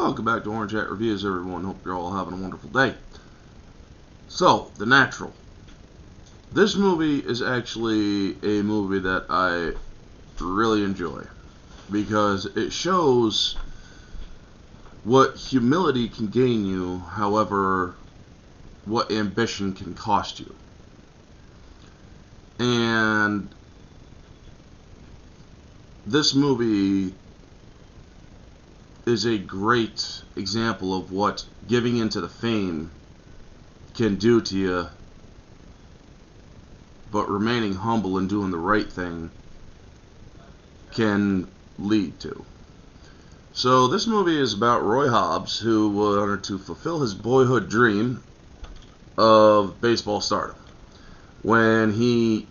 Welcome back to Orange Hat Reviews, everyone. Hope you're all having a wonderful day. So, The Natural. This movie is actually a movie that I really enjoy because it shows what humility can gain you, however, what ambition can cost you. And this movie is a great example of what giving into the fame can do to you, but remaining humble and doing the right thing can lead to. So this movie is about Roy Hobbs, who wanted to fulfill his boyhood dream of baseball stardom when he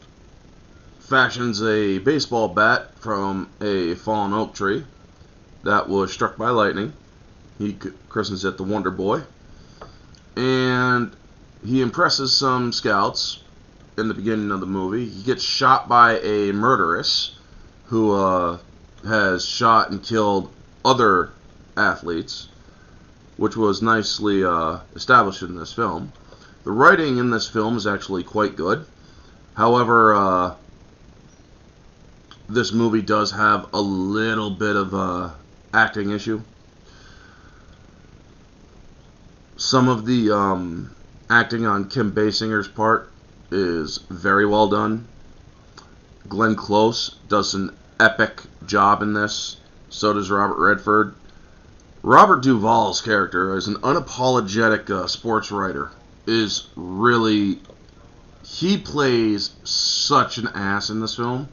fashions a baseball bat from a fallen oak tree that was struck by lightning. He christens it the Wonder Boy, and he impresses some scouts in the beginning of the movie. He gets shot by a murderess who has shot and killed other athletes, which was nicely established in this film. The writing in this film is actually quite good. However, this movie does have a little bit of a acting issue. Some of the acting on Kim Basinger's part is very well done. Glenn Close does an epic job in this. So does Robert Redford. Robert Duvall's character, as an unapologetic sports writer, is really... he plays such an ass in this film,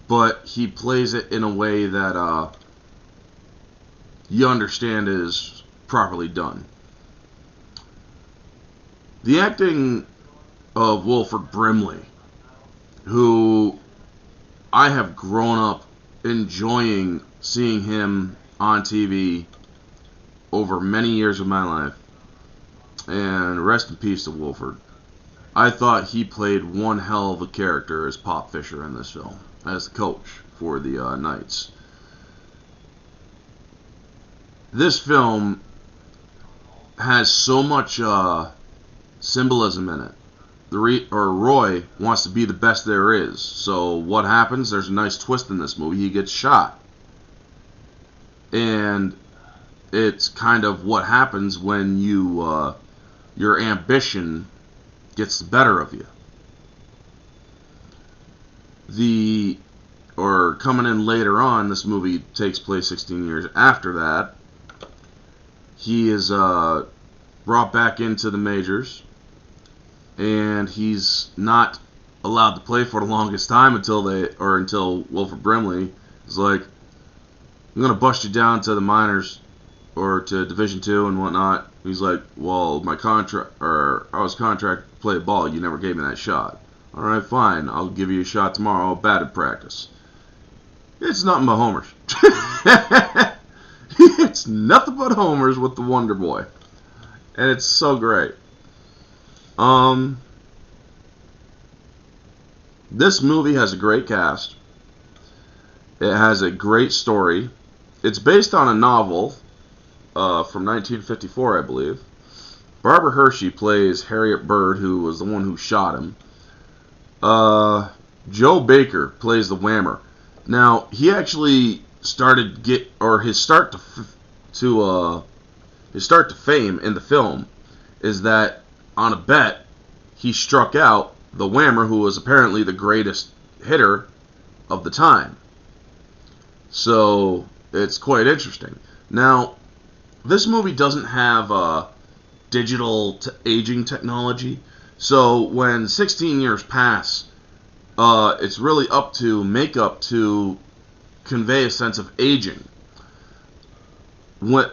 but he plays it in a way that you understand is properly done. The acting of Wilford Brimley, who I have grown up enjoying seeing him on TV over many years of my life, and rest in peace to Wilford. I thought he played one hell of a character as Pop Fisher in this film, as the coach for the Knights. This film has so much symbolism in it. Roy wants to be the best there is. So what happens? There's a nice twist in this movie. He gets shot. And it's kind of what happens when you your ambition gets the better of you. Coming in later on, this movie takes place 16 years after that. He is brought back into the majors, and he's not allowed to play for the longest time until Wilford Brimley is like, I'm gonna bust you down to the minors or to Division II and whatnot. He's like, well, I was contracted to play ball. You never gave me that shot. All right, fine. I'll give you a shot tomorrow. I'll bat at practice. It's nothing but homers. It's nothing but homers with the Wonder Boy, and it's so great. This movie has a great cast. It has a great story. It's based on a novel from 1954, I believe. Barbara Hershey plays Harriet Bird, who was the one who shot him. Joe Baker plays the Whammer. Now, he actually his start to fame in the film is that on a bet he struck out the Whammer, who was apparently the greatest hitter of the time. So it's quite interesting. Now, this movie doesn't have digital aging technology, so when 16 years pass, it's really up to makeup to convey a sense of aging.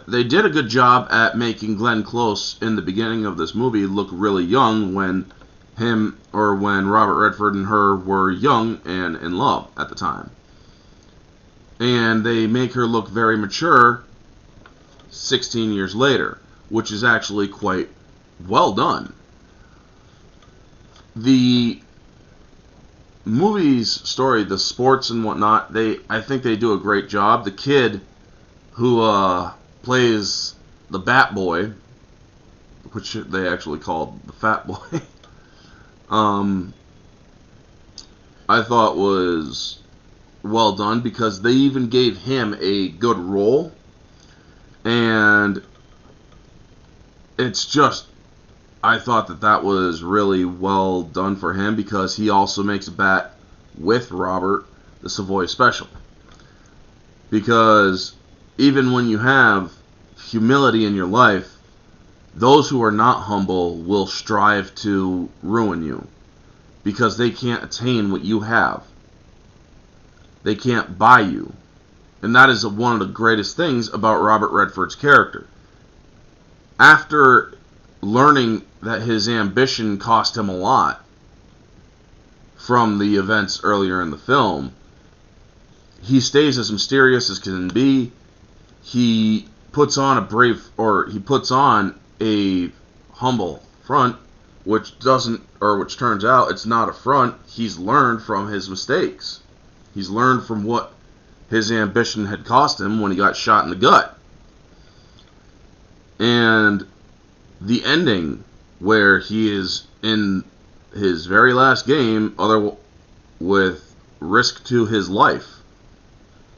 They did a good job at making Glenn Close in the beginning of this movie look really young when Robert Redford and her were young and in love at the time. And they make her look very mature 16 years later, which is actually quite well done. The movie's story, the sports and whatnot, I think they do a great job. The kid who plays the Bat Boy, which they actually called the Fat Boy, I thought was well done because they even gave him a good role. And it's just, I thought that was really well done for him because he also makes a bet with Robert, the Savoy Special. Because even when you have humility in your life, those who are not humble will strive to ruin you because they can't attain what you have. They can't buy you. And that is one of the greatest things about Robert Redford's character. After learning that his ambition cost him a lot from the events earlier in the film, he stays as mysterious as can be. He puts on a humble front, which turns out it's not a front. He's learned from his mistakes. He's learned from what his ambition had cost him when he got shot in the gut. And the ending, where he is in his very last game, with risk to his life,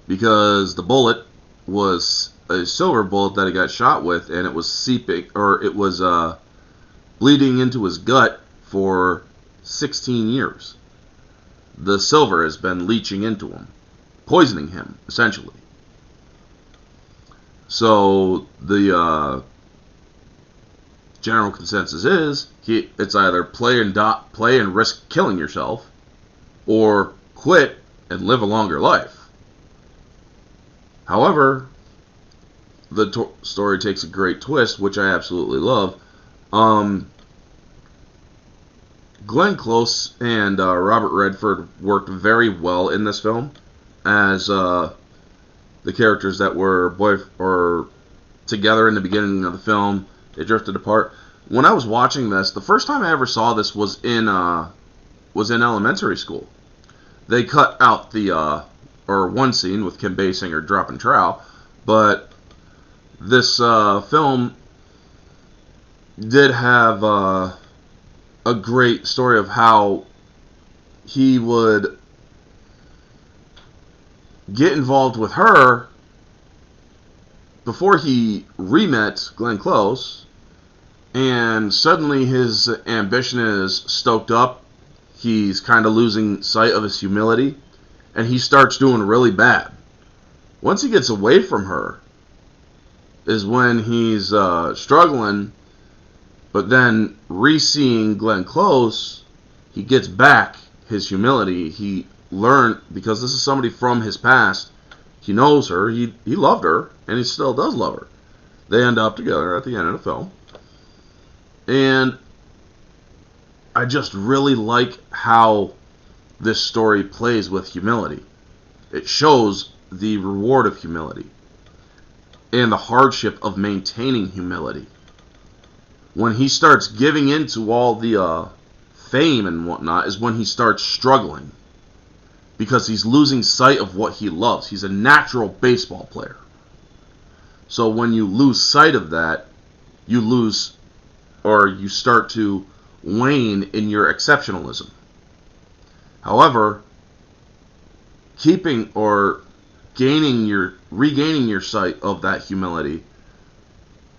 because the bullet was a silver bullet that he got shot with, and it was bleeding into his gut for 16 years. The silver has been leaching into him, poisoning him, essentially. So the general consensus is it's either play and risk killing yourself, or quit and live a longer life. However, the story takes a great twist, which I absolutely love. Glenn Close and Robert Redford worked very well in this film as the characters that were together in the beginning of the film. They drifted apart. When I was watching this, the first time I ever saw this was in elementary school. They cut out one scene with Kim Basinger dropping trowel, but this film did have a great story of how he would get involved with her before he re-met Glenn Close, and suddenly his ambition is stoked up. He's kind of losing sight of his humility, and he starts doing really bad. Once he gets away from her is when he's struggling, but then re-seeing Glenn Close, he gets back his humility. He learned, because this is somebody from his past, he knows her, he loved her, and he still does love her. They end up together at the end of the film. And I just really like how this story plays with humility. It shows the reward of humility and the hardship of maintaining humility. When he starts giving into all the fame and whatnot is when he starts struggling, because he's losing sight of what he loves. He's a natural baseball player. So when you lose sight of that, you start to wane in your exceptionalism. However, regaining your sight of that humility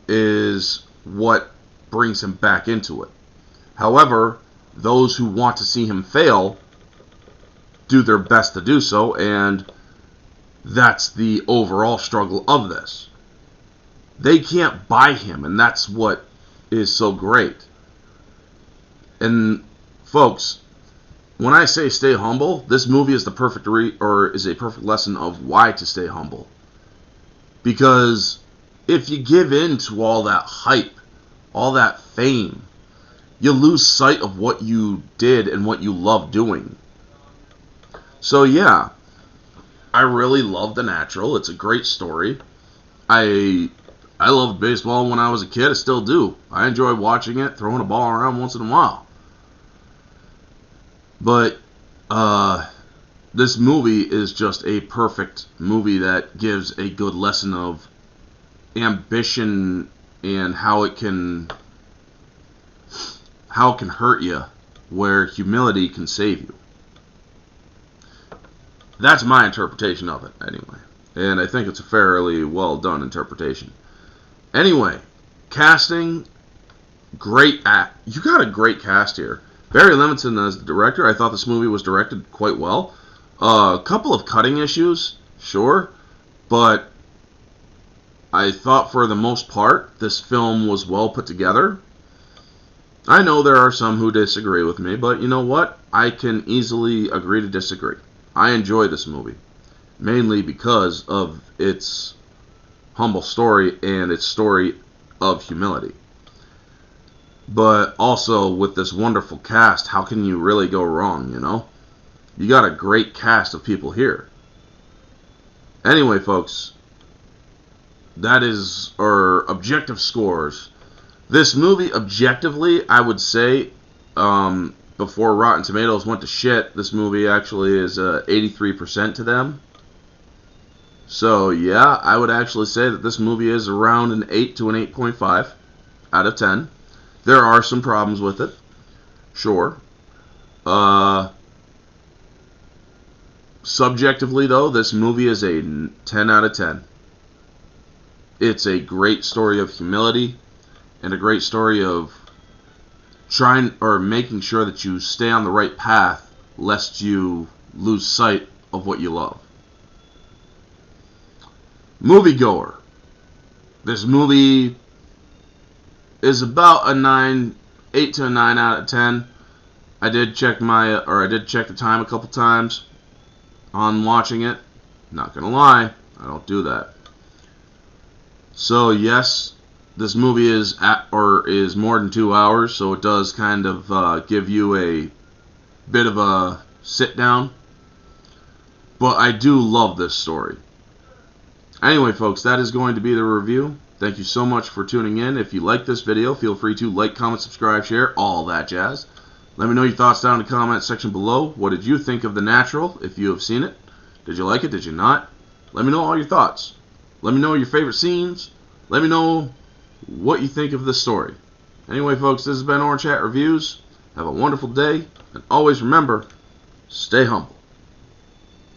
is what brings him back into it. However, those who want to see him fail do their best to do so, and that's the overall struggle of this. They can't buy him, and that's what is so great. And folks, when I say stay humble, this movie is a perfect lesson of why to stay humble. Because if you give in to all that hype, all that fame, you lose sight of what you did and what you love doing. So yeah, I really love The Natural. It's a great story. I loved baseball when I was a kid. I still do. I enjoy watching it, throwing a ball around once in a while. But this movie is just a perfect movie that gives a good lesson of ambition and how it can hurt you, where humility can save you. That's my interpretation of it, anyway. And I think it's a fairly well done interpretation. Anyway, casting, great act. You got a great cast here. Barry Levinson as the director. I thought this movie was directed quite well. A couple of cutting issues, sure, but I thought for the most part this film was well put together. I know there are some who disagree with me, but you know what? I can easily agree to disagree. I enjoy this movie, mainly because of its humble story and its story of humility. But also with this wonderful cast, how can you really go wrong, you know? You got a great cast of people here. Anyway, folks, that is our objective scores. This movie, objectively, I would say, before Rotten Tomatoes went to shit, this movie actually is 83% to them. So, yeah, I would actually say that this movie is around an 8 to an 8.5 out of 10. There are some problems with it, sure. Subjectively, though, this movie is a 10 out of 10. It's a great story of humility and a great story of trying or making sure that you stay on the right path lest you lose sight of what you love. Moviegoer. This movie is about a 8 to a 9 out of 10. I did check the time a couple times on watching it. Not gonna lie, I don't do that. So yes, this movie is more than 2 hours, so it does kind of give you a bit of a sit down. But I do love this story. Anyway, folks, that is going to be the review. Thank you so much for tuning in. If you like this video, feel free to like, comment, subscribe, share, all that jazz. Let me know your thoughts down in the comment section below. What did you think of The Natural, if you have seen it? Did you like it? Did you not? Let me know all your thoughts. Let me know your favorite scenes. Let me know what you think of this story. Anyway, folks, this has been Orange Hat Reviews. Have a wonderful day, and always remember, stay humble.